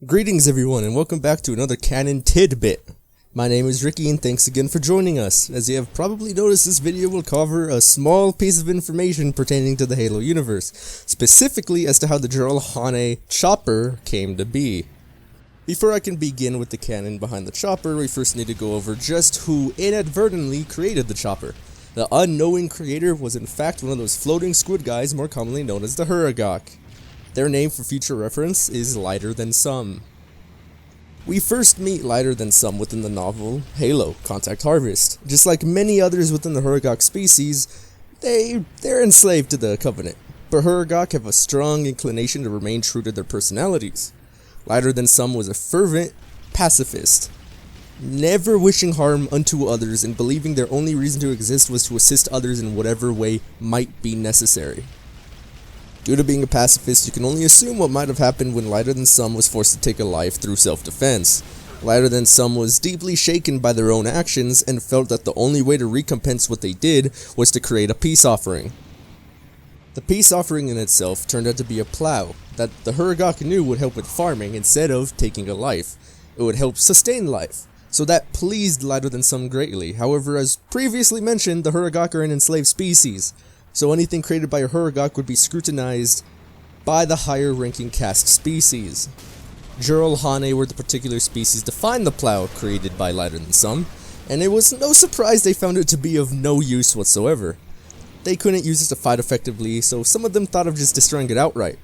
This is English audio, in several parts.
Greetings everyone and welcome back to another Canon Tidbit. My name is Ricky and thanks again for joining us. As you have probably noticed, this video will cover a small piece of information pertaining to the Halo universe, specifically as to how the Jiralhanae chopper came to be. Before I can begin with the canon behind the chopper, we first need to go over just who inadvertently created the chopper. The unknowing creator was in fact one of those floating squid guys more commonly known as the Huragok. Their name for future reference is Lighter Than Some. We first meet Lighter Than Some within the novel Halo: Contact Harvest. Just like many others within the Huragok species, they're enslaved to the Covenant, but Huragok have a strong inclination to remain true to their personalities. Lighter Than Some was a fervent pacifist, never wishing harm unto others and believing their only reason to exist was to assist others in whatever way might be necessary. Due to being a pacifist, you can only assume what might have happened when Lighter Than Some was forced to take a life through self-defense. Lighter Than Some was deeply shaken by their own actions and felt that the only way to recompense what they did was to create a peace offering. The peace offering in itself turned out to be a plow that the Huragok knew would help with farming instead of taking a life. It would help sustain life, so that pleased Lighter Than Some greatly. However, as previously mentioned, the Huragok are an enslaved species, so anything created by a Huragok would be scrutinized by the higher ranking caste species. Jiralhanae were the particular species to find the plow created by Lighter Than Some, and it was no surprise they found it to be of no use whatsoever. They couldn't use it to fight effectively, so some of them thought of just destroying it outright,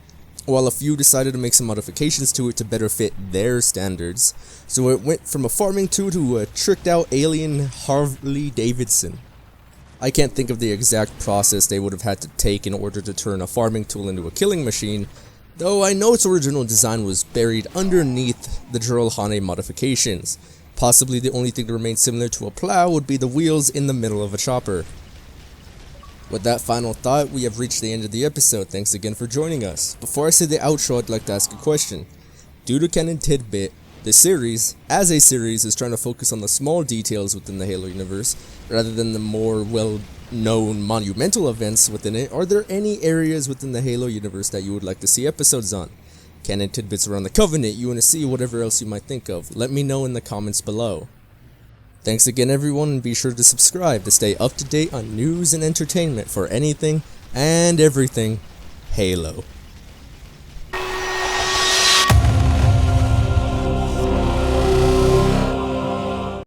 while a few decided to make some modifications to it to better fit their standards. So it went from a farming tool to a tricked out alien Harley Davidson. I can't think of the exact process they would have had to take in order to turn a farming tool into a killing machine, though I know its original design was buried underneath the Jiralhanae modifications. Possibly the only thing to remain similar to a plow would be the wheels in the middle of a chopper. With that final thought, we have reached the end of the episode. Thanks again for joining us. Before I say the outro, I'd like to ask a question. Due to Canon Tidbit, the series, as a series, is trying to focus on the small details within the Halo universe, rather than the more well-known monumental events within it. Are there any areas within the Halo universe that you would like to see episodes on? Canon tidbits around the Covenant, you want to see, whatever else you might think of. Let me know in the comments below. Thanks again everyone, and be sure to subscribe to stay up to date on news and entertainment for anything and everything Halo.